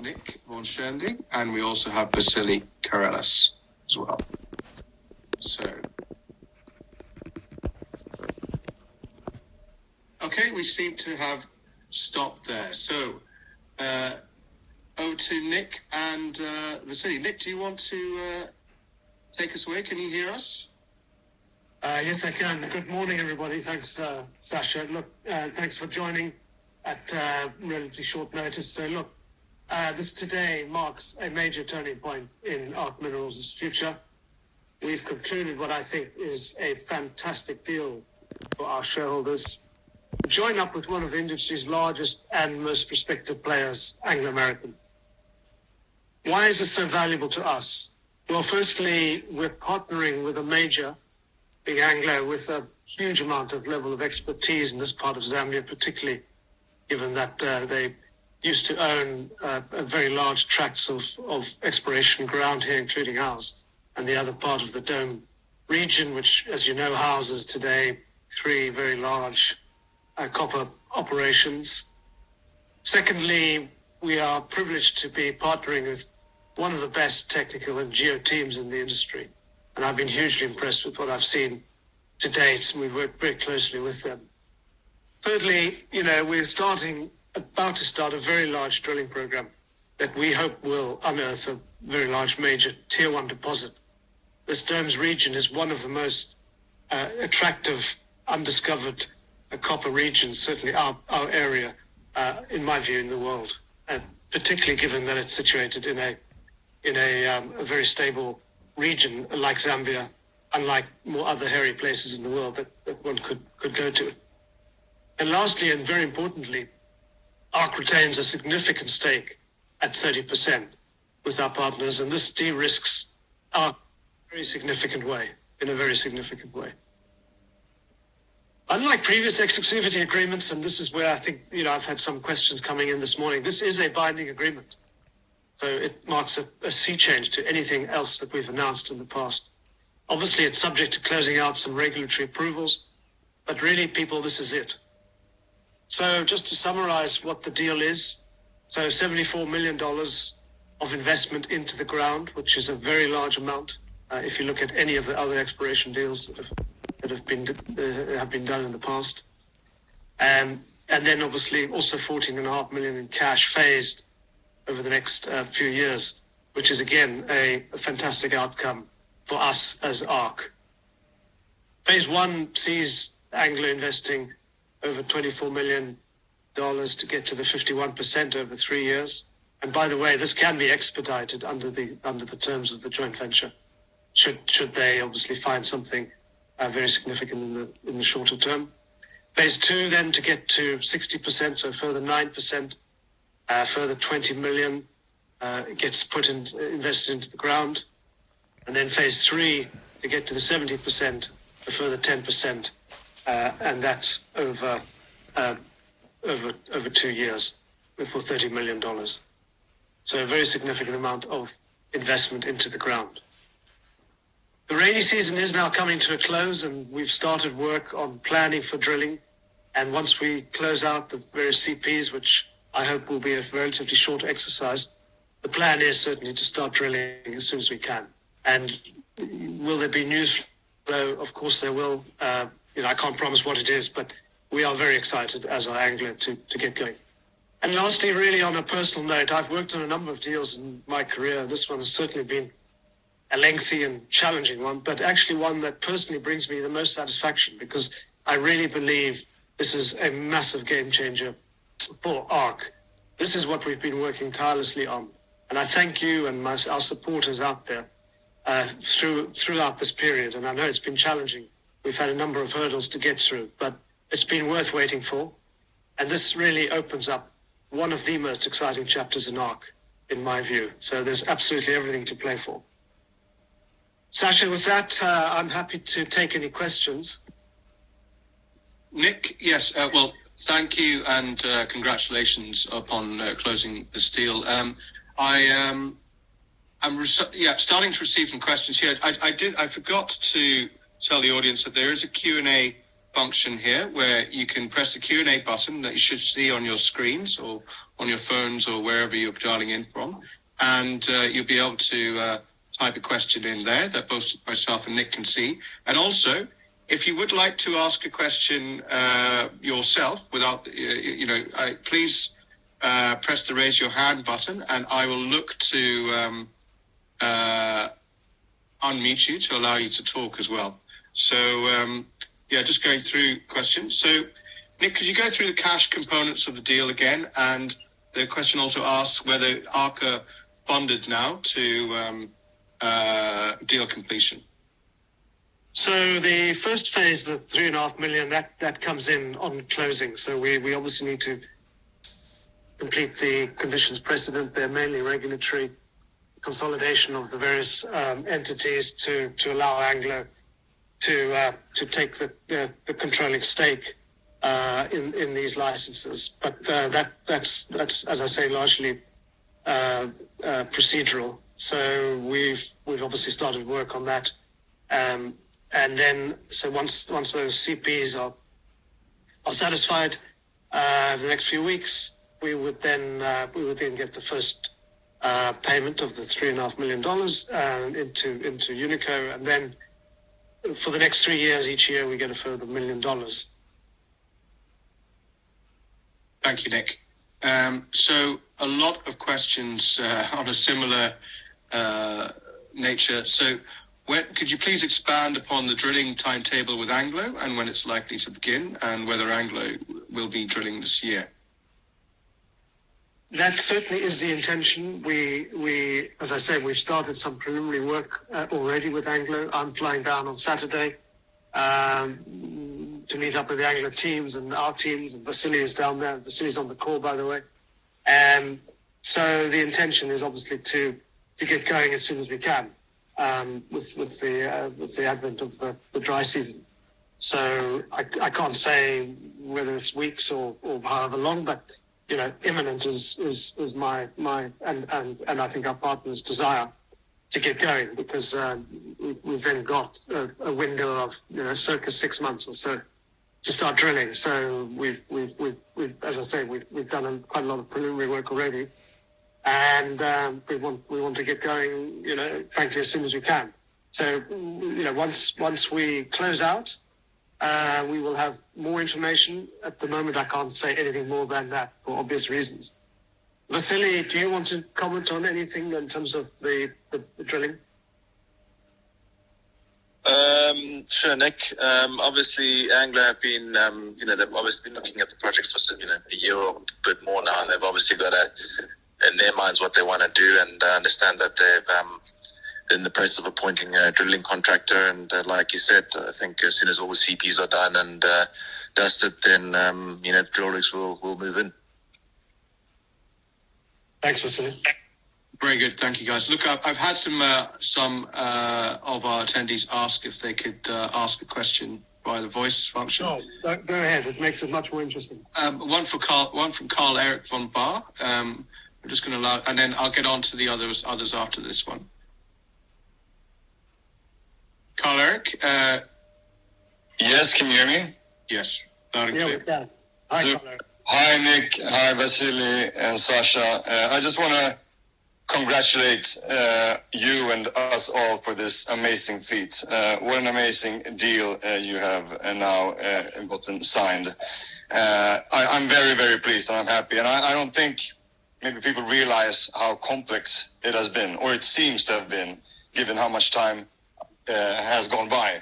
Nick Von, and we also have Vasily Karelis as well. So, okay, we seem to have stopped there. So, over to Nick and Vasily. Nick, do you want to take us away? Can you hear us? Yes, I can. Good morning, everybody. Thanks, Sasha. Look, thanks for joining at relatively short notice. So, look, this today marks a major turning point in ARC Minerals' future. We've concluded what I think is a fantastic deal for our shareholders. Join up with one of the industry's largest and most respected players, Anglo American. Why is this so valuable to us? Well, firstly, we're partnering with a major, Big Anglo, with a huge amount of level of expertise in this part of Zambia, particularly given that they used to own very large tracts of exploration ground here, including ours, and the other part of the Dome region, which, as you know, houses today 3 very large copper operations. Secondly, we are privileged to be partnering with one of the best technical and geo teams in the industry. And I've been hugely impressed with what I've seen to date, and we've worked very closely with them. Thirdly, we're about to start a very large drilling program that we hope will unearth a very large major tier 1 deposit. This Domes region is one of the most attractive, undiscovered copper regions, certainly our area, in my view, in the world, particularly given that it's situated in a very stable region like Zambia, unlike more other hairy places in the world that one could go to. And lastly, and very importantly, ARC retains a significant stake at 30% with our partners, and this de-risks ARC in a very significant way. Unlike previous exclusivity agreements, and this is where I think, I've had some questions coming in this morning, this is a binding agreement. So it marks a sea change to anything else that we've announced in the past. Obviously, it's subject to closing out some regulatory approvals, but really, people, this is it. So just to summarize what the deal is, so $74 million of investment into the ground, which is a very large amount if you look at any of the other exploration deals that have been done in the past. And then obviously also $14.5 million in cash phased over the next few years, which is again a fantastic outcome for us as ARC. Phase 1 sees Anglo investing over $24 million to get to the 51% over 3 years. And by the way, this can be expedited under the terms of the joint venture, should they obviously find something very significant in the shorter term. Phase 2 then to get to 60%, so further 9%, further $20 million gets invested into the ground. And then phase 3 to get to the 70%, a further 10%, and that's over 2 years for $30 million. So a very significant amount of investment into the ground. The rainy season is now coming to a close, and we've started work on planning for drilling. And once we close out the various CPs, which I hope will be a relatively short exercise, the plan is certainly to start drilling as soon as we can. And will there be news flow? Of course there will. I can't promise what it is, but we are very excited as our Anglo to get going. And lastly, really on a personal note, I've worked on a number of deals in my career. This one has certainly been a lengthy and challenging one, but actually one that personally brings me the most satisfaction, because I really believe this is a massive game changer for ARC. This is what we've been working tirelessly on. And I thank you and our supporters out there throughout this period. And I know it's been challenging. We've had a number of hurdles to get through, but it's been worth waiting for. And this really opens up one of the most exciting chapters in ARC, in my view. So there's absolutely everything to play for. Sasha, with that, I'm happy to take any questions. Nick, yes, well, thank you and congratulations upon closing this deal. I'm starting to receive some questions here. I forgot to tell the audience that there is a Q&A function here where you can press the Q&A button that you should see on your screens or on your phones or wherever you're dialing in from. And you'll be able to type a question in there that both myself and Nick can see. And also, if you would like to ask a question yourself without, please press the raise your hand button and I will look to unmute you to allow you to talk as well. So, just going through questions. So, Nick, could you go through the cash components of the deal again? And the question also asks whether ARC are funded now to deal completion. So the first phase, the $3.5 million, that comes in on closing. So we obviously need to complete the conditions precedent. They're mainly regulatory consolidation of the various entities to allow Anglo to take the controlling stake in these licenses. But that's as I say, largely procedural. So we've obviously started work on that. And then, so once those CPs are satisfied, the next few weeks, we would then get the first payment of the $3.5 million into Unico, and then for the next 3 years, each year we get a further $1 million. Thank you, Nick. So a lot of questions on a similar nature. So could you please expand upon the drilling timetable with Anglo and when it's likely to begin and whether Anglo will be drilling this year? That certainly is the intention. We, as I said, we've started some preliminary work already with Anglo. I'm flying down on Saturday to meet up with the Anglo teams and our teams, and Vasily is down there. Vasily's on the call, by the way. So the intention is obviously to get going as soon as we can with the advent of the dry season. So I can't say whether it's weeks or however long, but imminent is my and I think our partner's desire to get going, because we've then got a window of circa 6 months or so to start drilling. So we've as I say, we've done quite a lot of preliminary work already, and we want to get going, frankly, as soon as we can. So once we close out, we will have more information. At the moment, I can't say anything more than that for obvious reasons. Vasily, do you want to comment on anything in terms of the drilling? Sure, Nick. Obviously, Anglo have been, they've obviously been looking at the project for, a year or a bit more now, and they've obviously got in their minds what they want to do, and understand that they've in the process of appointing a drilling contractor, and like you said, I think as soon as all the CPs are done and dusted, then drill rigs will move in. Thanks, Vasily. Very good, thank you, guys. Look, I've had some of our attendees ask if they could ask a question via the voice function. Oh, go ahead. It makes it much more interesting. One from Carl Eric von Bar. I'm just going to allow, and then I'll get on to the others after this one. Carl Eric. Yes, can you hear me? Yes, loud and clear. We can. Hi, Carl Eric. Hi, Nick. Hi, Vasily and Sasha. I just want to congratulate you and us all for this amazing feat. What an amazing deal you have now gotten signed. I'm very, very pleased, and I'm happy. And I don't think maybe people realize how complex it has been, or it seems to have been, given how much time has gone by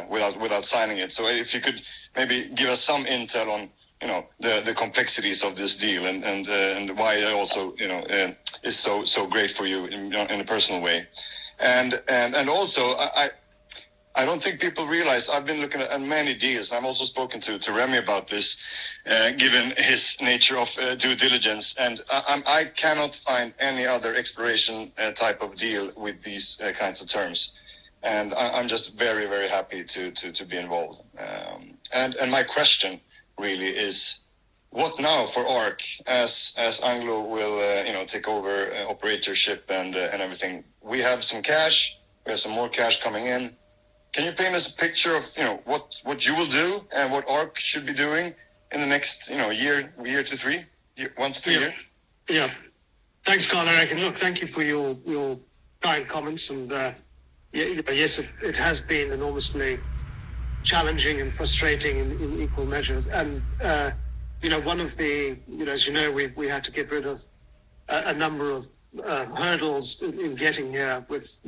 without signing it. So if you could maybe give us some intel on the complexities of this deal and why it also is so great for you in a personal way, and also I don't think people realize, I've been looking at many deals, and I've also spoken to Remy about this, given his nature of due diligence, and I cannot find any other exploration type of deal with these kinds of terms, and I'm just very, very happy to be involved. And my question really is, what now for ARC as Anglo will take over operatorship and everything? We have some cash, we have some more cash coming in. Can you paint us a picture of what you will do and what ARC should be doing in the next year to 3 1 to 3 years? Yeah. Thanks, Carl Eric. And look, thank you for your kind comments. And yes, it has been enormously challenging and frustrating in equal measures. And one of the as you know, we had to get rid of a number of hurdles in getting here with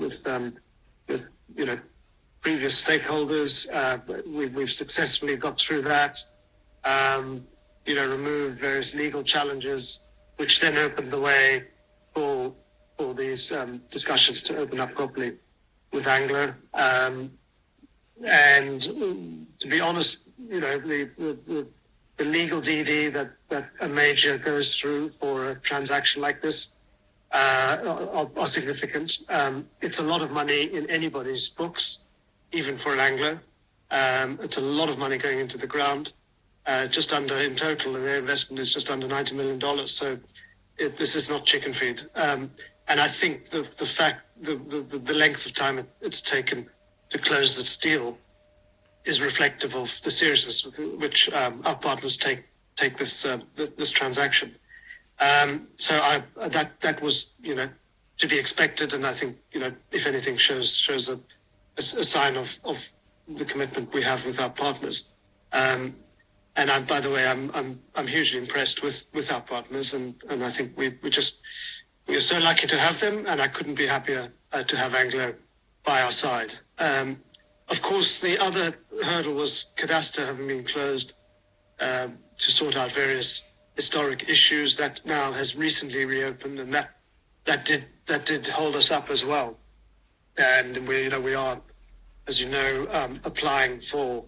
previous stakeholders. We've successfully got through that. Removed various legal challenges, which then opened the way for these discussions to open up properly with Anglo. And to be honest, the legal DD that a major goes through for a transaction like this are significant. It's a lot of money in anybody's books, even for an Anglo. It's a lot of money going into the ground. Just under, in total, their investment is just under $90 million. So this is not chicken feed. And I think the length of time it's taken to close this deal is reflective of the seriousness with which our partners take this transaction. So that was to be expected, and I think if anything shows a sign of the commitment we have with our partners. And by the way, I'm hugely impressed with our partners, and I think we are so lucky to have them, and I couldn't be happier to have Anglo by our side. Of course, the other hurdle was Cadastre having been closed to sort out various historic issues. That now has recently reopened, and that did hold us up as well. And we are, as you know, applying for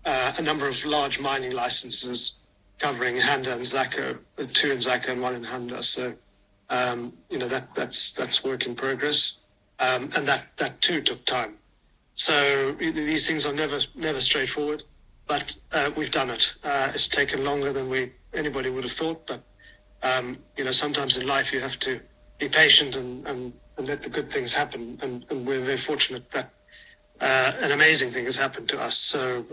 a number of large mining licenses covering Handa and Zako, 2 in Zako and 1 in Handa. So that's work in progress, and that too took time. So these things are never straightforward, but we've done it. It's taken longer than anybody would have thought, but sometimes in life you have to be patient and let the good things happen. And we're very fortunate that an amazing thing has happened to us. So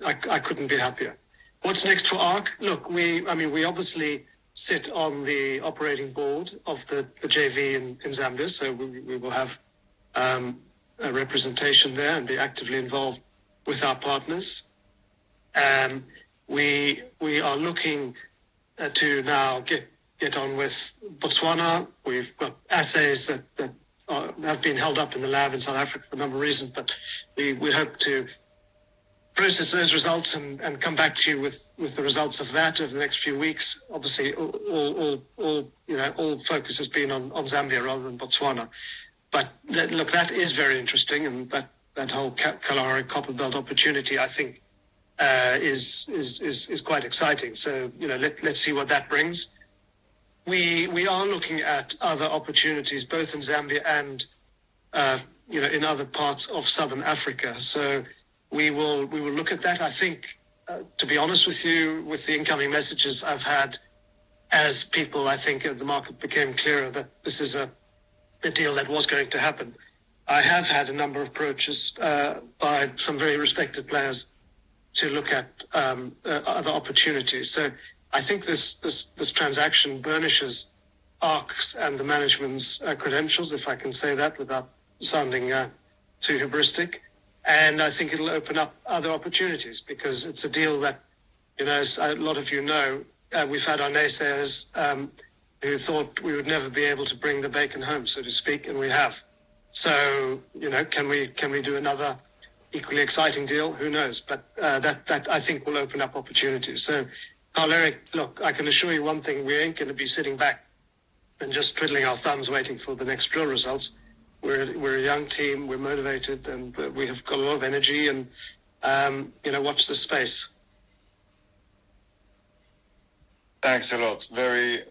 I couldn't be happier. What's next for ARC? Look, we obviously sit on the operating board of the JV in Zambia, so we will have a representation there and be actively involved with our partners. We are looking to now get on with Botswana. We've got assays that have been held up in the lab in South Africa for a number of reasons, but we hope to process those results and come back to you with the results of that over the next few weeks. Obviously, all focus has been on Zambia rather than Botswana. But look, that is very interesting, and that whole Kalahari Copper Belt opportunity, I think, is quite exciting. So let's see what that brings. We are looking at other opportunities, both in Zambia and in other parts of Southern Africa. So we will look at that. I think, to be honest with you, with the incoming messages I've had, as people, I think, the market became clearer that this is a deal that was going to happen. I have had a number of approaches by some very respected players to look at other opportunities. So I think this transaction burnishes ARC's and the management's credentials, if I can say that without sounding too hubristic. And I think it'll open up other opportunities, because it's a deal that, as a lot of you know, we've had our naysayers who thought we would never be able to bring the bacon home, so to speak, and we have. So, can we do another equally exciting deal? Who knows? But that I think will open up opportunities. So, Carl Eric, look, I can assure you one thing: we ain't going to be sitting back and just twiddling our thumbs waiting for the next drill results. We're a young team, we're motivated, and we have got a lot of energy, and watch this space. Thanks a lot. Very,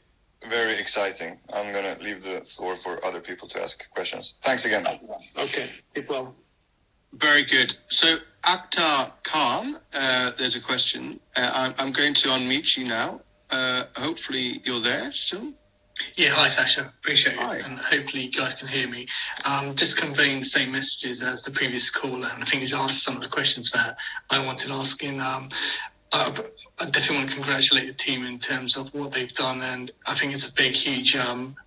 very exciting. I'm going to leave the floor for other people to ask questions. Thanks again. Okay, keep well. Very good. So, Akhtar Khan, there's a question. I'm going to unmute you now. Hopefully you're there still. Yeah, hi Sasha, appreciate it, Hi. and hopefully you guys can hear me. Just conveying the same messages as the previous caller, and I think he's asked some of the questions that I wanted asking. I definitely want to congratulate the team in terms of what they've done, and I think it's a big, huge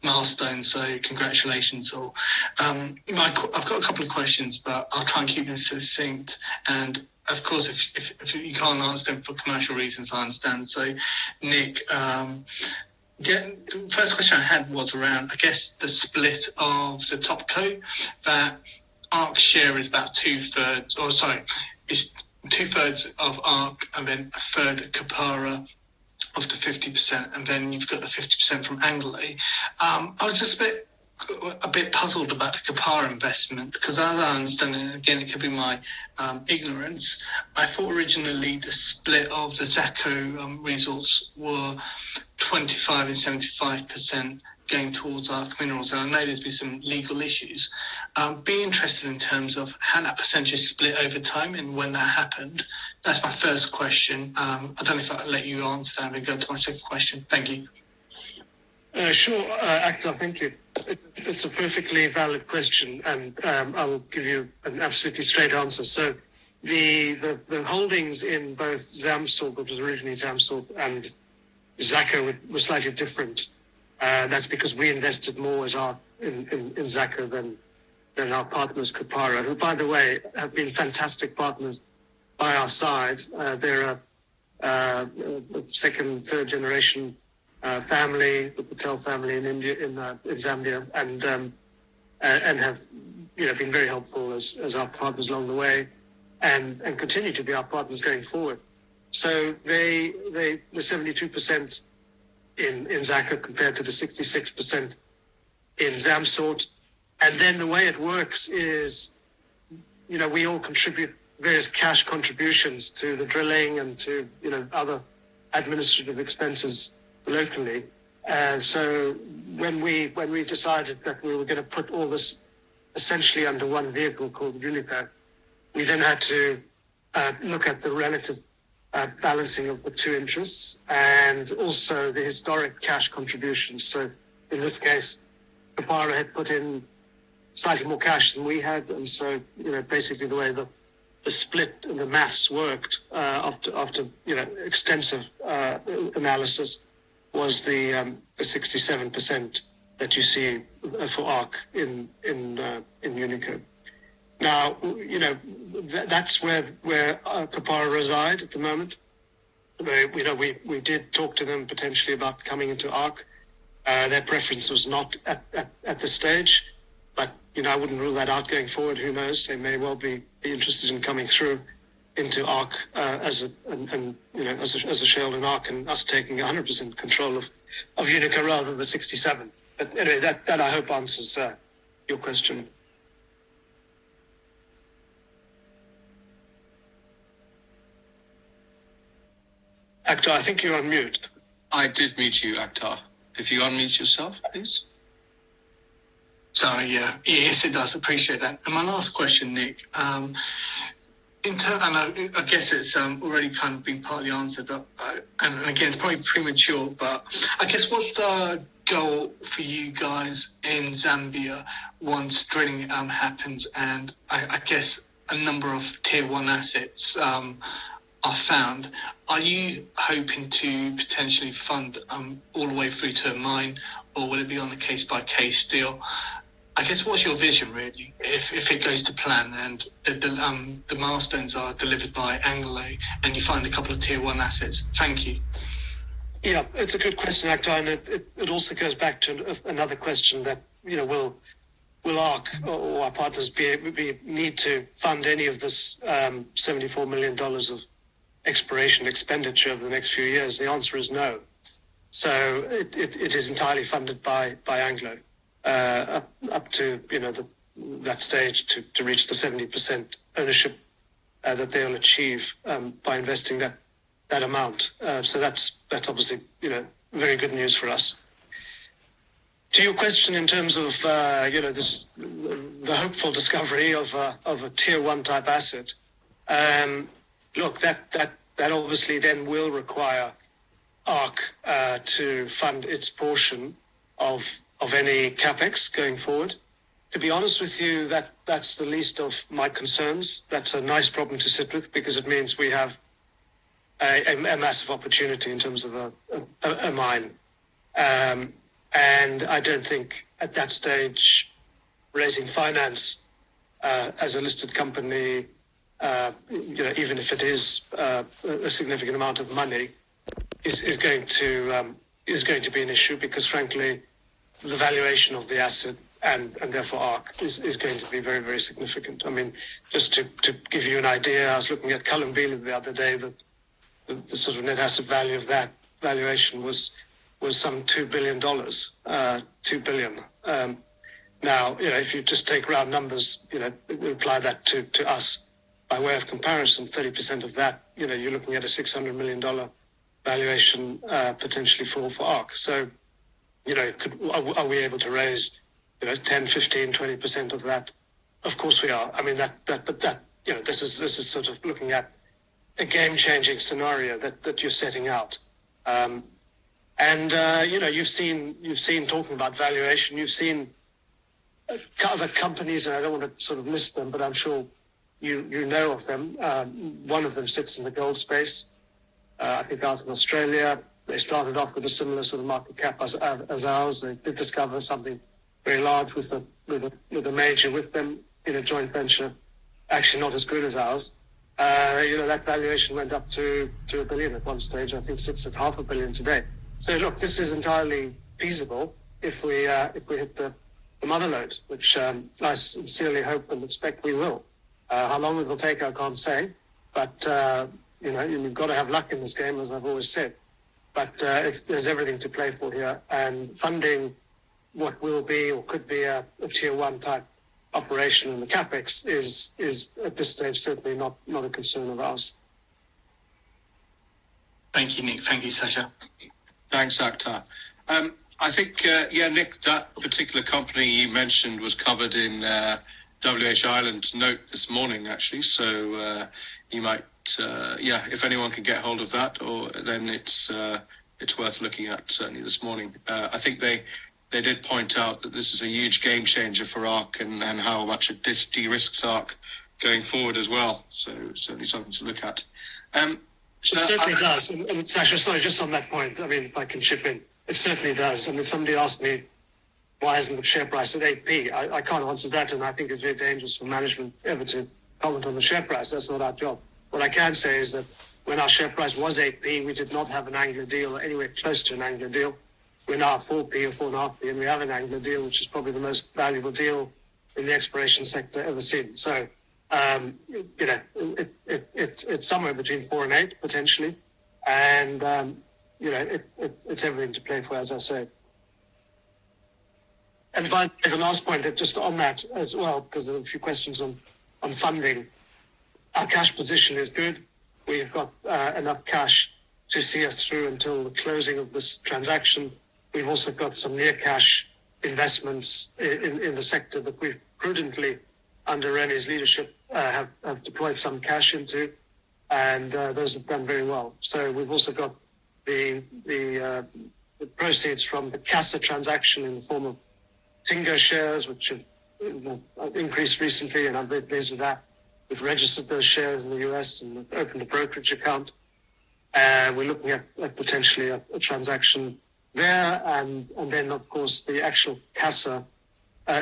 milestone. So congratulations all. I've got a couple of questions, but I'll try and keep them succinct. And of course, if you can't answer them for commercial reasons, I understand. So, Nick. The first question I had was around, I guess, the split of the top co. That ARC's share is about 2/3, or sorry, it's 2/3 of ARC, and then a third of Capara of the 50%, and then you've got the 50% from Anglo. I was just a bit puzzled about the Capara investment, because as I understand it, again, it could be my ignorance, I thought originally the split of the Zaco results were 25 and 75% going towards ARC Minerals, and I know there's been some legal issues. Be interested in terms of how that percentage split over time and when that happened. That's my first question. I don't know if I'll let you answer that and then go to my second question. Thank you. Sure, Akhtar, thank you. It's a perfectly valid question, and I will give you an absolutely straight answer. So the holdings in both Zamsor, which was originally Zamsor, and Zaco were slightly different. That's because we invested more as in Zaco than our partners Capara, who, by the way, have been fantastic partners by our side. They're a second, third generation family, the Patel family in India, in Zambia, and have been very helpful as our partners along the way, and continue to be our partners going forward. So the 72% in Zaco compared to the 66% in Zamsort, and then the way it works is, we all contribute various cash contributions to the drilling and to other administrative expenses locally. So when we decided that we were going to put all this essentially under one vehicle called Unico, we then had to look at the relative balancing of the two interests and also the historic cash contributions. So in this case, Capara had put in slightly more cash than we had, and so basically the way the split and the maths worked after extensive analysis was the 67% that you see for ARC in Unico. Now, that's where Capara reside at the moment. We did talk to them potentially about coming into ARC. Their preference was not at this stage, but I wouldn't rule that out going forward. Who knows? They may well be interested in coming through into ARC as a shareholder in ARC, and us taking 100% control of Unico rather than the 67%. But anyway, that I hope answers your question. Akhtar, I think you're on mute. I did mute you, Akhtar. If you unmute yourself, please. Sorry, yes, it does. Appreciate that. And my last question, Nick. I guess it's already kind of been partly answered, and again, it's probably premature, but I guess what's the goal for you guys in Zambia once drilling happens, and I guess a number of tier one assets are found? Are you hoping to potentially fund all the way through to a mine, or will it be on a case-by-case deal? I guess what's your vision, really, if it goes to plan and the milestones are delivered by Anglo and you find a couple of tier one assets? Thank you. Yeah, it's a good question, Akhtar, and it also goes back to another question that, will ARC or our partners need to fund any of this $74 million of exploration expenditure over the next few years? The answer is no. So it is entirely funded by Anglo up to that stage to reach the 70% ownership that they'll achieve by investing that amount. So that's obviously very good news for us. To your question in terms of the hopeful discovery of a tier one type asset, look, that obviously then will require ARC to fund its portion of any capex going forward. To be honest with you, that's the least of my concerns. That's a nice problem to sit with because it means we have a massive opportunity in terms of a mine. And I don't think at that stage raising finance as a listed company, even if it is a significant amount of money, is going to be an issue because, frankly, the valuation of the asset and therefore ARC is going to be very, very significant. I mean, just to give you an idea, I was looking at Columbia the other day. The sort of net asset value of that valuation was some $2 billion. $2 billion. Now, if you just take round numbers, apply that to us by way of comparison, 30% of that, you're looking at a $600 million valuation potentially for ARC. So, are we able to raise, 10, 15, 20% of that? Of course we are. I mean, this is sort of looking at a game-changing scenario that you're setting out. You've seen talking about valuation, you've seen other companies, and I don't want to sort of list them, but I'm sure you know of them. One of them sits in the gold space, I think out in Australia. They started off with a similar sort of market cap as ours. They did discover something very large with a major with them in a joint venture, actually not as good as ours. That valuation went up to $1 billion at one stage. I think sits at $500 million today. So look, this is entirely feasible if we hit the mother lode, which I sincerely hope and expect we will. How long it will take, I can't say, but you've got to have luck in this game, as I've always said. But there's everything to play for here, and funding what will be or could be a tier one type operation in the capex is at this stage certainly not a concern of ours. Thank you, Nick. Thank you, Sasha. Thanks, Akhtar. I think, Nick, that particular company you mentioned was covered in WH Ireland's note this morning, actually. So you might, if anyone can get hold of that, then it's worth looking at certainly this morning. I think they did point out that this is a huge game changer for ARC and how much it de-risks ARC going forward as well. So certainly something to look at. It certainly does. And Sasha, sorry, just on that point, I mean, if I can chip in, it certainly does. I mean, somebody asked me, why isn't the share price at 8p? I can't answer that, and I think it's very dangerous for management ever to comment on the share price. That's not our job. What I can say is that when our share price was 8p, we did not have an Anglo deal or anywhere close to an Anglo deal. We're now at 4p or 4.5p, and we have an Anglo deal, which is probably the most valuable deal in the exploration sector ever seen. So, it's somewhere between 4 and 8 potentially, and it's everything to play for, as I say. And by the last point, just on that as well, because there are a few questions on funding. Our cash position is good. We've got enough cash to see us through until the closing of this transaction. We've also got some near cash investments in the sector that we've prudently, under René's leadership, have deployed some cash into, and those have done very well. So we've also got the proceeds from the CASA transaction in the form of Tingo shares, which have increased recently, and I'm very pleased with that. We've registered those shares in the US and opened a brokerage account. We're looking at potentially a transaction there, and then, of course, the actual CASA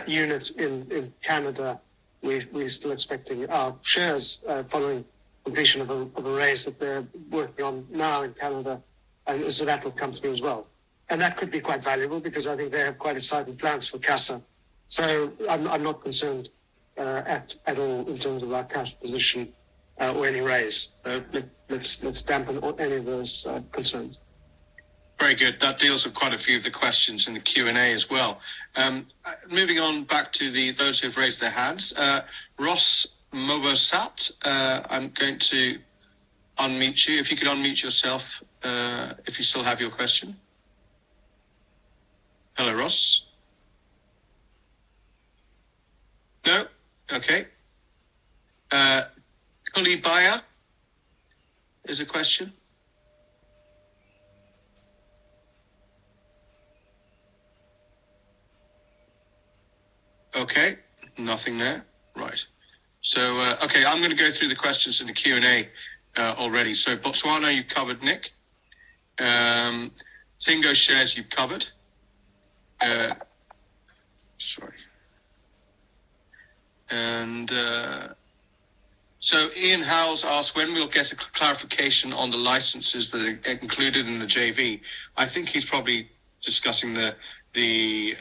unit in Canada. We're still expecting our shares following completion of a raise that they're working on now in Canada, and so that will come through as well. And that could be quite valuable because I think they have quite exciting plans for CASA. So I'm not concerned at all in terms of our cash position or any raise. So let's dampen any of those concerns. Very good. That deals with quite a few of the questions in the Q&A as well. Moving on back to those who've raised their hands. Ross Mobosat, I'm going to unmute you. If you could unmute yourself, if you still have your question. Hello, Ross. No? Okay. Kuli Baya is a question. Okay, nothing there. Right. So, okay, I'm going to go through the questions in the Q&A already. So, Botswana, you've covered, Nick. Tingo shares, you've covered. Sorry. And so Ian Howells asked when we'll get a clarification on the licenses that are included in the JV. I think he's probably discussing the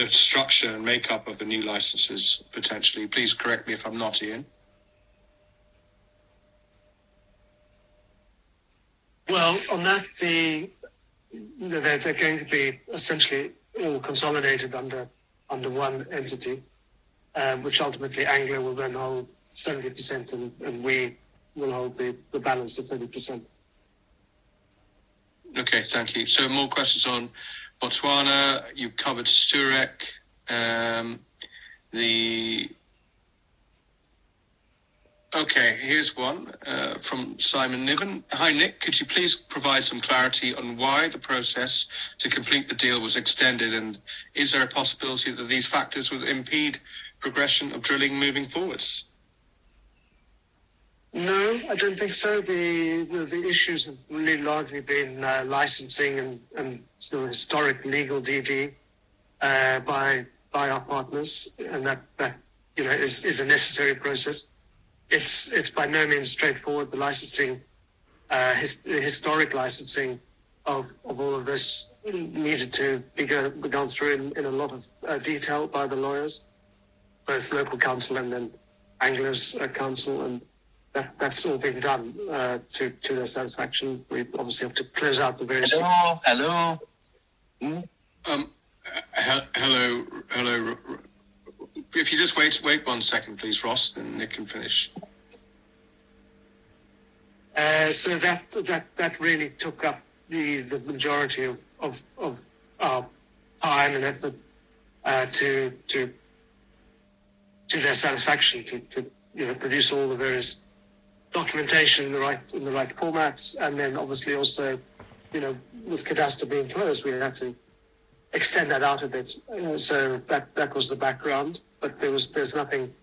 structure and makeup of the new licenses potentially. Please correct me if I'm not, Ian. Well, on that, they're going to be essentially all consolidated under one entity, which ultimately Anglo will then hold 70% and we will hold the balance of 30%. Okay, thank you. So more questions on Botswana. You covered Sturek. Okay, here's one from Simon Niven. Hi, Nick. Could you please provide some clarity on why the process to complete the deal was extended, and is there a possibility that these factors would impede progression of drilling moving forwards? No, I don't think so. The issues have really largely been licensing and sort of historic legal DD by our partners, and that is a necessary process. It's by no means straightforward. The licensing, historic licensing of all of this needed to be gone through in a lot of detail by the lawyers, both local counsel and then Anglo's counsel, and that's all been done to their satisfaction. We obviously have to close out the various... Hello. Hello. If you just wait 1 second, please, Ross, then Nick can finish. So that really took up the majority of our time and effort to their satisfaction to produce all the various documentation in the right formats, and then obviously also with Cadastre being closed, we had to extend that out a bit. So that was the background. But there's nothing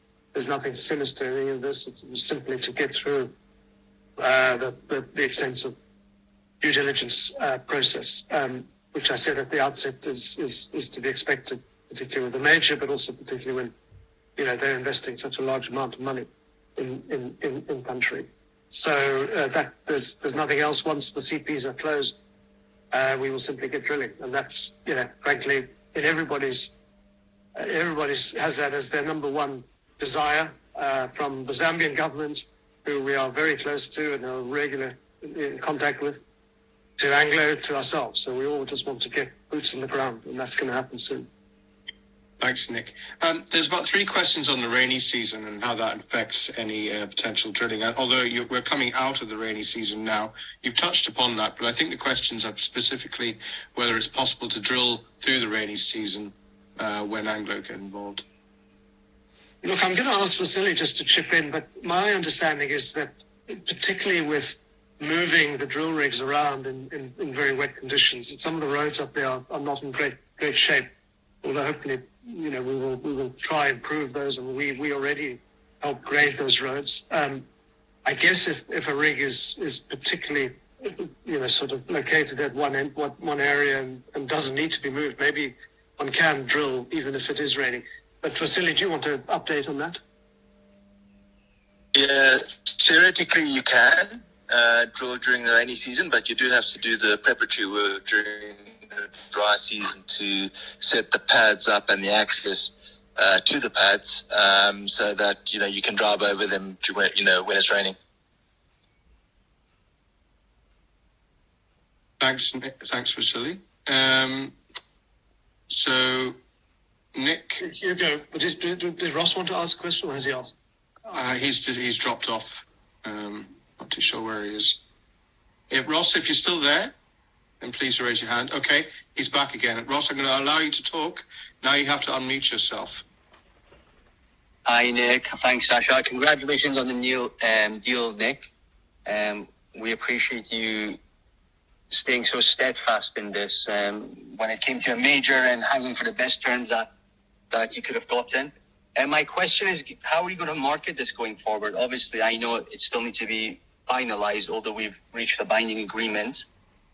sinister in any of this. It was simply to get through the extensive due diligence process, which I said at the outset is to be expected, particularly with a major, but also particularly when they're investing such a large amount of money in country. So that there's nothing else. Once the CPs are closed, we will simply get drilling, and that's frankly in everybody's has that as their number one desire, from the Zambian government, who we are very close to and are regular in contact with, to Anglo, to ourselves. So we all just want to get boots on the ground, and that's going to happen soon. Thanks, Nick. There's about 3 questions on the rainy season and how that affects any potential drilling. Although we're coming out of the rainy season now, you've touched upon that, but I think the questions are specifically whether it's possible to drill through the rainy season when Anglo get involved. Look, I'm going to ask Vasily just to chip in, but my understanding is that particularly with moving the drill rigs around in very wet conditions, some of the roads up there are not in great shape, although hopefully we will try and improve those, and we already help grade those roads. I guess if a rig is particularly sort of located at one area and doesn't need to be moved, maybe one can drill even if it is raining. But Vasily, do you want to update on that? Yeah, theoretically you can drill during the rainy season, but you do have to do the preparatory work during the dry season to set the pads up and the access to the pads, so that you can drive over them when it's raining. Thanks, Vasily. So, Nick, you go. Did Ross want to ask a question, or has he asked? He's dropped off. Not too sure where he is. Ross, if you're still there, then please raise your hand. Okay, he's back again. Ross, I'm going to allow you to talk. Now you have to unmute yourself. Hi, Nick. Thanks, Sasha. Congratulations on the new deal, Nick. We appreciate you staying so steadfast in this when it came to a major and hanging for the best terms that that you could have gotten. And my question is, how are you going to market this going forward? Obviously, I know it still needs to be finalized, although we've reached a binding agreement.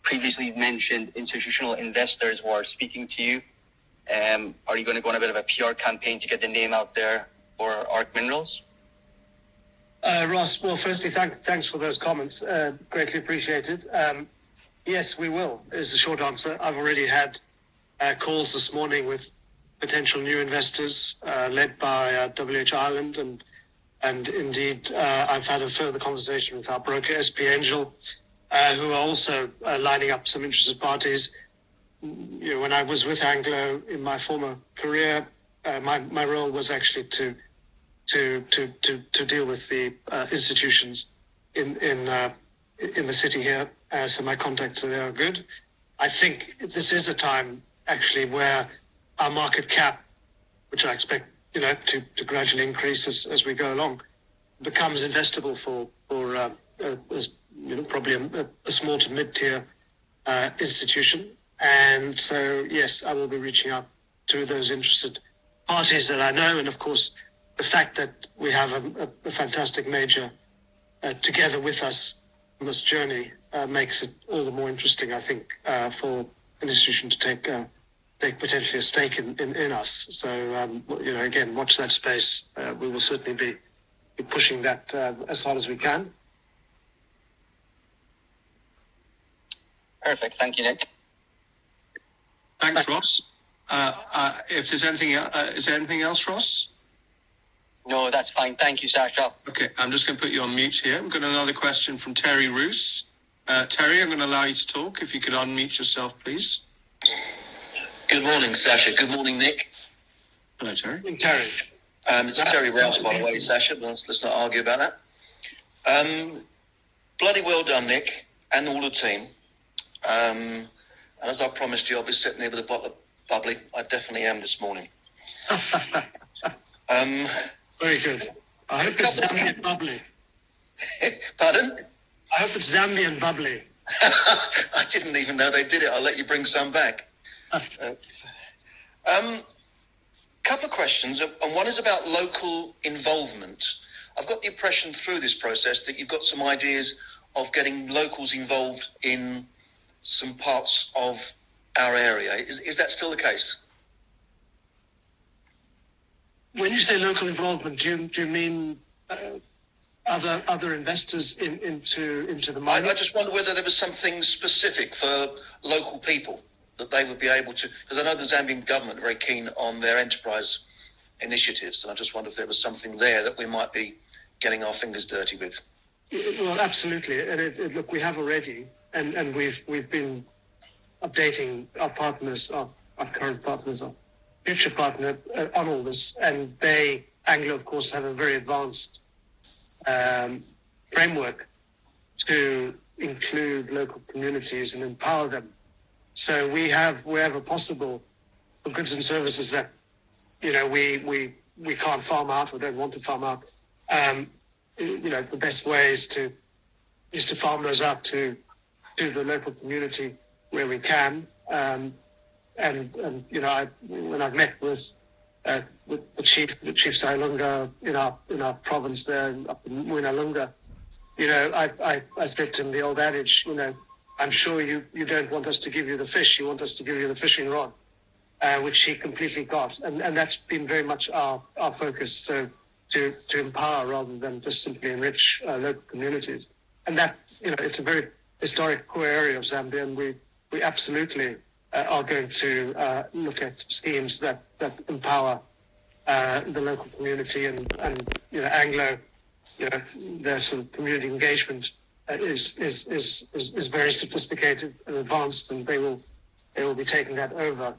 Previously, you mentioned institutional investors who are speaking to you. Are you going to go on a bit of a PR campaign to get the name out there for ARC Minerals? Ross, well, firstly, thanks for those comments. Greatly appreciated. Yes, we will, is the short answer. I've already had calls this morning with potential new investors led by WH Ireland, and indeed I've had a further conversation with our broker, SP Angel, who are also lining up some interested parties. You know, when I was with Anglo in my former career, my role was actually to deal with the institutions in the city here. So my contacts there are good. I think this is a time actually where our market cap, which I expect to gradually increase as we go along, becomes investable for probably a small to mid-tier institution. And so yes, I will be reaching out to those interested parties that I know, and of course the fact that we have a fantastic major together with us on this journey makes it all the more interesting, I think, for an institution to take potentially a stake in us. So, again, watch that space. We will certainly be pushing that as hard as we can. Perfect. Thank you, Nick. Thanks, Ross. If there's anything, is there anything else, Ross? No, that's fine. Thank you, Sasha. Okay, I'm just going to put you on mute here. We've got another question from Terry Roos. Terry, I'm going to allow you to talk. If you could unmute yourself, please. Good morning, Sasha. Good morning, Nick. Hello, Terry. Terry. It's Terry Rouse, by the way, Sasha. Let's not argue about that. Bloody well done, Nick, and all the team. And as I promised you, I'll be sitting there with a bottle of bubbly. I definitely am this morning. Very good. I hope it's Zambian bubbly. Pardon? I hope it's Zambian bubbly. I didn't even know they did it. I'll let you bring some back. Couple of questions, and one is about local involvement. I've got the impression through this process that you've got some ideas of getting locals involved in some parts of our area. Is that still the case? When you say local involvement, do you mean other investors into the mine? I just wonder whether there was something specific for local people that they would be able to, because I know the Zambian government are very keen on their enterprise initiatives, and I just wonder if there was something there that we might be getting our fingers dirty with. Well, absolutely. And look, we have already, and we've been updating our partners, our current partners, our future partner on all this, and Anglo, of course, have a very advanced framework to include local communities and empower them. So we have, wherever possible, for goods and services that we can't farm out or don't want to farm out. The best way is to farm those out to the local community where we can. When I've met with the chief Sailunga in our province there up in Mwinalunga, I said to him the old adage, I'm sure you don't want us to give you the fish, you want us to give you the fishing rod, which he completely got. And that's been very much our focus, so to empower rather than just simply enrich local communities. And that, it's a very historic core area of Zambia, and we absolutely are going to look at schemes that empower the local community and Anglo, their sort of community engagement is very sophisticated and advanced, and they will be taking that over.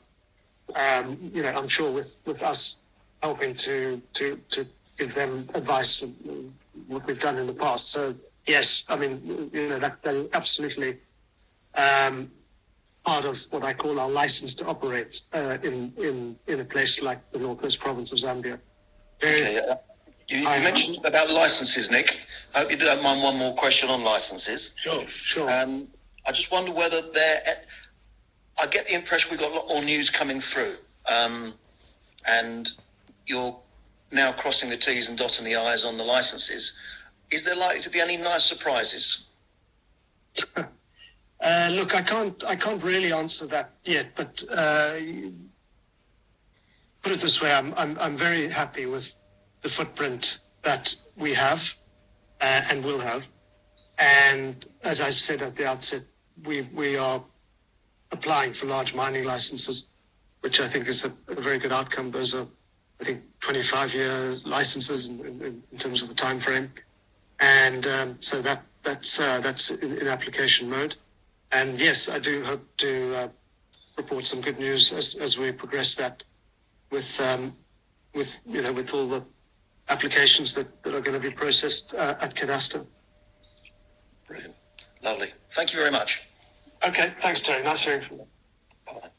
I'm sure with us helping to give them advice of what we've done in the past. So yes, I mean that is absolutely part of what I call our license to operate in a place like the Northwest Province of Zambia. Okay, you mentioned about licenses, Nick. I hope you don't mind one more question on licenses. Sure. I just wonder whether I get the impression we've got a lot more news coming through. and you're now crossing the T's and dotting the I's on the licenses. Is there likely to be any nice surprises? Look, I can't really answer that yet, but put it this way: I'm very happy with the footprint that we have and will have. And as I said at the outset, we are applying for large mining licenses, which I think is a very good outcome. Those are, I think, 25-year licenses in terms of the time frame, and so that's in application mode. And yes, I do hope to report some good news as we progress that with all the applications that are going to be processed at Cadastre. Brilliant. Lovely. Thank you very much. Okay. Thanks, Terry. Nice hearing from you. Bye-bye.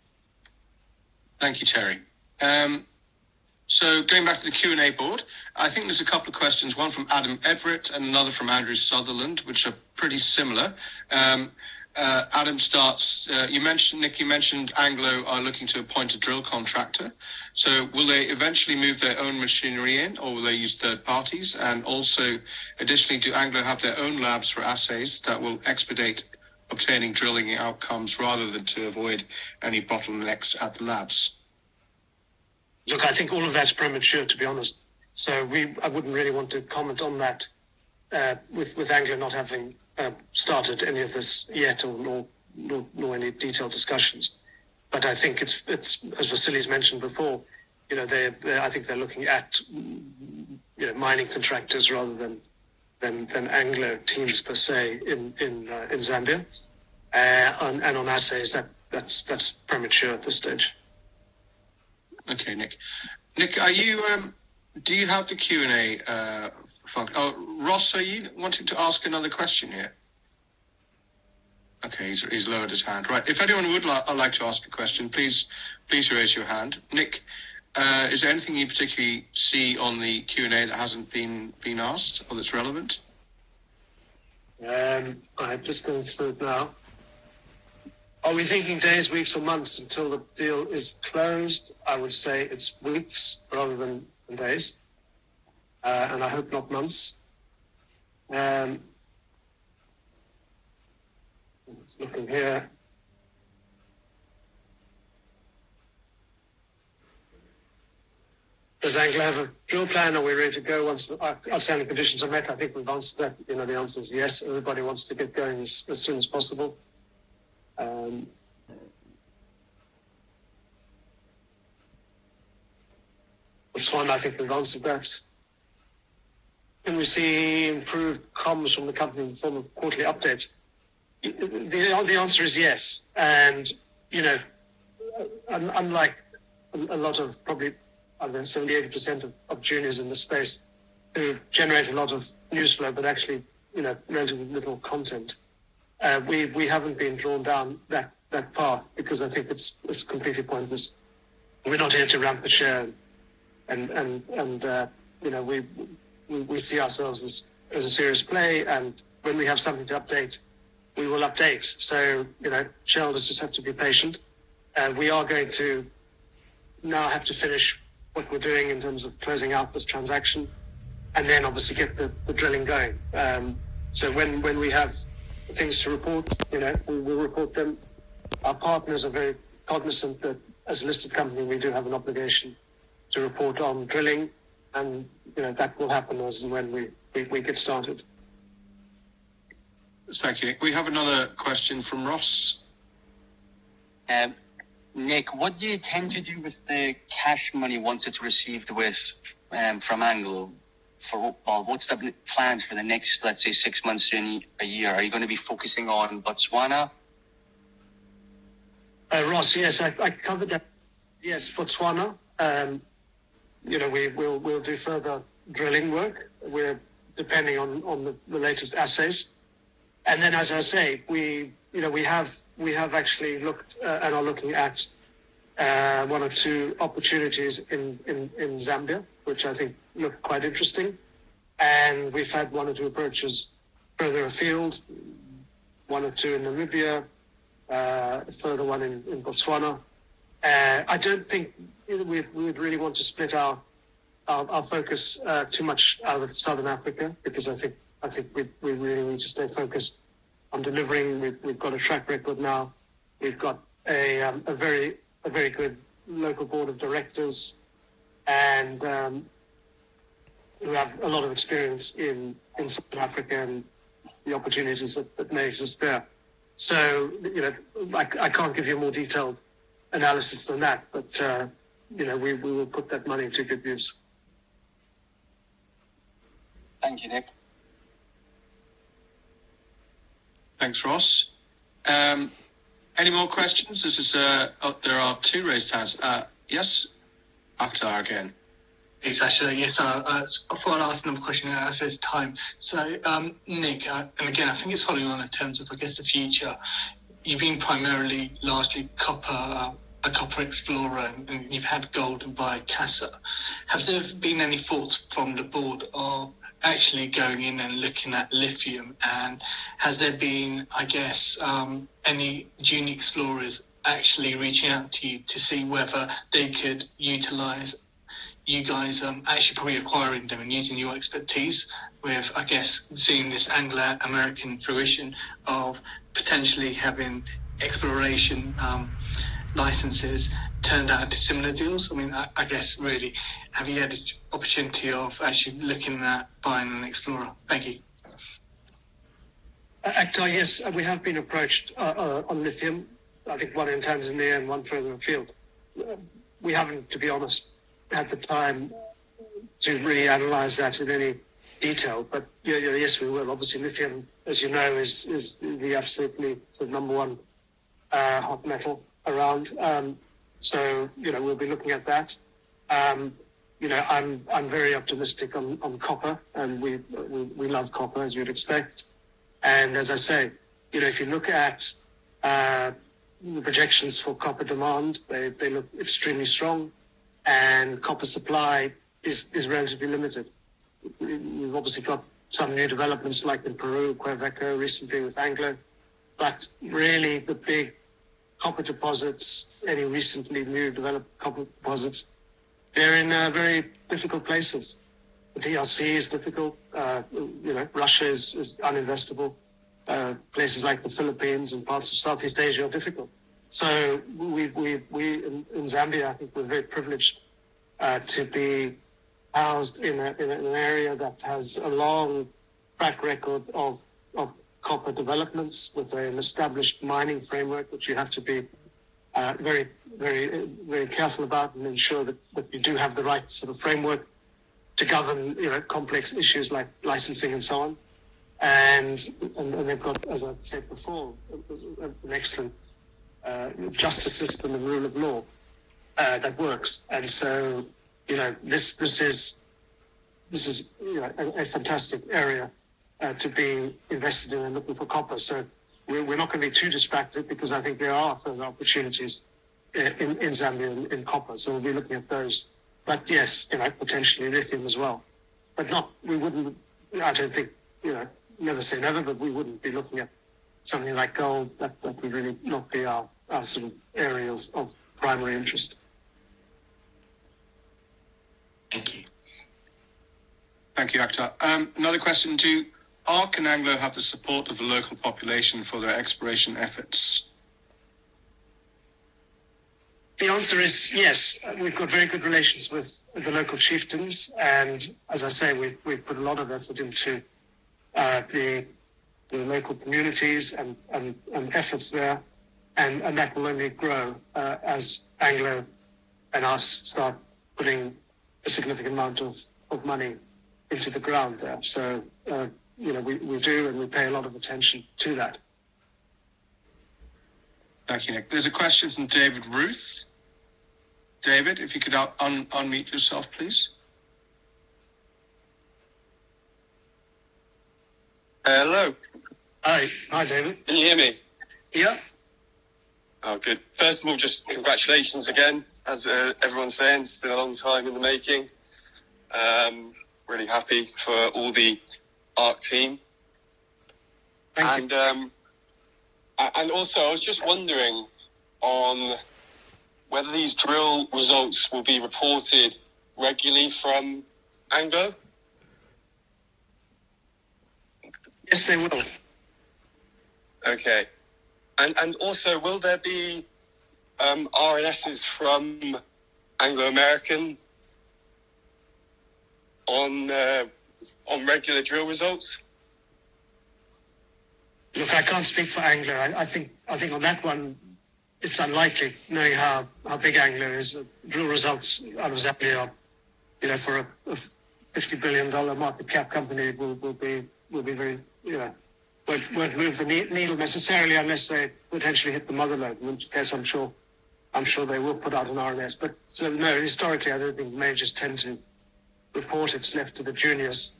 Thank you, Terry. So going back to the Q&A board, I think there's a couple of questions, one from Adam Everett and another from Andrew Sutherland, which are pretty similar. Adam starts, Nick, you mentioned Anglo are looking to appoint a drill contractor. So will they eventually move their own machinery in, or will they use third parties? And also, additionally, do Anglo have their own labs for assays that will expedite obtaining drilling outcomes rather than to avoid any bottlenecks at the labs? Look, I think all of that's premature, to be honest. So I wouldn't really want to comment on that with Anglo not having started any of this yet, or nor any detailed discussions. But I think it's as Vasily's mentioned before, I think they're looking at mining contractors rather than Anglo teams per se in Zambia, and on assays that's premature at this stage. Okay, Nick. Nick, are you? Do you have the Q&A function? Oh, Ross, are you wanting to ask another question here? Okay, he's lowered his hand. Right. If anyone would like to ask a question, please raise your hand. Nick, is there anything you particularly see on the Q&A that hasn't been asked or that's relevant? I'm just going through it now. Are we thinking days, weeks, or months until the deal is closed? I would say it's weeks rather than days, and I hope not months. Looking here. Does Anglo have a drill plan? Are we ready to go once the outstanding conditions are met? I think we've answered that. The answer is yes. Everybody wants to get going as soon as possible. Which one? I think we've answered that. Can we see improved comms from the company in the form of quarterly updates? The answer is yes. And, unlike a lot of probably, 70-80% of juniors in the space who generate a lot of news flow, but actually, relatively little content, we haven't been drawn down that path because I think it's completely pointless. We're not here to ramp the share, and we see ourselves as a serious play, and when we have something to update, we will update. So, shareholders just have to be patient. We are going to now have to finish what we're doing in terms of closing out this transaction, and then obviously get the drilling going. So when we have things to report, we will report them. Our partners are very cognizant that as a listed company, we do have an obligation to report on drilling, and that will happen as and when we get started. Thank you, Nick. We have another question from Ross. Nick, what do you intend to do with the cash money once it's received from Anglo? What's the plans for the next, let's say, 6 months to a year? Are you going to be focusing on Botswana? Ross, yes, I covered that. Yes, Botswana. We'll do further drilling work. We're depending on the latest assays. And then, as I say, we have actually looked and are looking at one or two opportunities in Zambia, which I think look quite interesting. And we've had one or two approaches further afield, one or two in Namibia, a further one in Botswana. I don't think we would really want to split our focus too much out of Southern Africa, because I think we really need to stay focused on delivering. We've got a track record now. We've got a very good local board of directors, and who have a lot of experience in South Africa and the opportunities that may exist there. So, I can't give you a more detailed analysis than that, but, we will put that money to good use. Thank you, Nick. Thanks, Ross. Any more questions? There are two raised hands. Yes, Akhtar again. Hey, Sasha. Yes, I thought I'd ask another question as there's time. So, Nick, and again, I think it's following on in terms of, I guess, the future. You've been primarily, largely a copper explorer, and you've had gold via Casa. Have there been any thoughts from the board of actually going in and looking at lithium? And has there been, I guess, any junior explorers actually reaching out to you to see whether they could utilise you guys actually probably acquiring them and using your expertise with, I guess, seeing this Anglo American fruition of potentially having exploration licenses turned out into similar deals? I mean, I guess really, have you had an opportunity of actually looking at buying an explorer? Thank you. Akhtar, yes, we have been approached on lithium. I think one in Tanzania and one further afield. We haven't, to be honest, had the time to really analyse that in any detail. But yes, we will. Obviously, lithium, as you know, is the absolutely sort of number one hot metal around. So we'll be looking at that. I'm very optimistic on copper, and we love copper, as you'd expect. And as I say, if you look at the projections for copper demand, they look extremely strong, and copper supply is relatively limited. We've obviously got some new developments like in Peru, Quellaveco recently with Anglo, but really the big copper deposits, any recently new developed copper deposits, they're in very difficult places. The DRC is difficult. Russia is uninvestable. Places like the Philippines and parts of Southeast Asia are difficult. So we in Zambia, I think we're very privileged to be housed in an area that has a long track record of copper developments with an established mining framework, which you have to be very, very, very careful about and ensure that you do have the right sort of framework to govern, complex issues like licensing and so on. And they've got, as I said before, an excellent justice system and rule of law that works. And so, this is a fantastic area to be invested in and looking for copper. So we're not going to be too distracted, because I think there are further opportunities in Zambia in copper. So we'll be looking at those. But yes, potentially lithium as well. But I don't think, never say never, but we wouldn't be looking at something like gold. That would really not be our sort of area of primary interest. Thank you. Thank you, Akhtar. Another question: do ARC and Anglo have the support of the local population for their exploration efforts? The answer is yes. We've got very good relations with the local chieftains, and as I say, we've put a lot of effort into the local communities and efforts there, and that will only grow as Anglo and us start putting a significant amount of money into the ground there. So we do, and we pay a lot of attention to that. Thank you, Nick. There's a question from David Ruth. David, if you could unmute yourself, please. Hello. Hi, David. Can you hear me? Yeah. Oh, good. First of all, just congratulations again. As everyone's saying, it's been a long time in the making. Really happy for all the ARC team. Thank you. And also, I was just wondering on whether these drill results will be reported regularly from Anglo? Yes, they will. Okay. And also, will there be RNSs from Anglo American on regular drill results? Look, I can't speak for Anglo. I think on that one, it's unlikely, knowing how big Anglo is. Drill results out of Zambia, for a $50 billion market cap company will be very, won't move the needle necessarily unless they potentially hit the motherlode, in which case I'm sure they will put out an RNS. But so no, historically I don't think majors tend to report. It's left to the juniors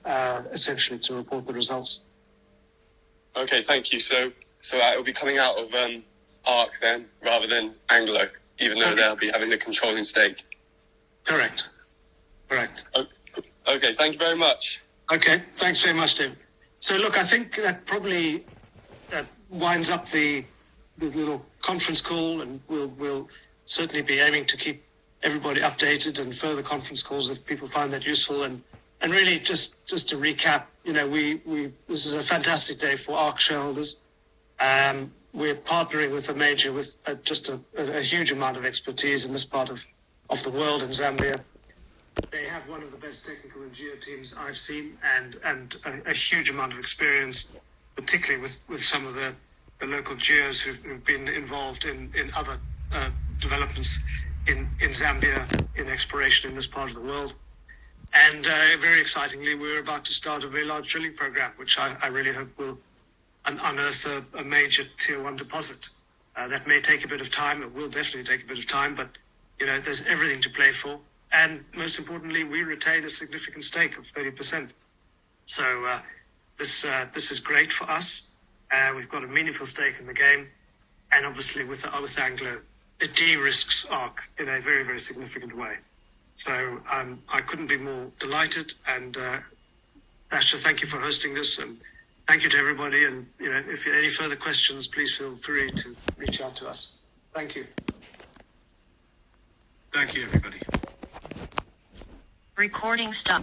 essentially to report the results. Okay, thank you. So it will be coming out of ARC then, rather than Anglo, even though they'll be having the controlling stake. Correct. Okay, thank you very much. Okay, thanks very much, Tim. So look, I think that probably winds up the little conference call, and we'll certainly be aiming to keep everybody updated and further conference calls if people find that useful. And really, just to recap, this is a fantastic day for ARC shareholders. We're partnering with a major with just a huge amount of expertise in this part of the world, in Zambia. They have one of the best technical and geo teams I've seen, and a huge amount of experience, particularly with some of the local geos who've been involved in other developments in Zambia, in exploration in this part of the world. And very excitingly, we're about to start a very large drilling program, which I really hope will unearth a major tier 1 deposit. That may take a bit of time. It will definitely take a bit of time, but there's everything to play for. And most importantly, we retain a significant stake of 30%. So this is great for us. We've got a meaningful stake in the game, and obviously with Anglo, it de-risks ARC in a very, very significant way. So I couldn't be more delighted. And Asher, thank you for hosting this, and thank you to everybody. And if you have any further questions, please feel free to reach out to us. Thank you. Thank you, everybody. Recording stop.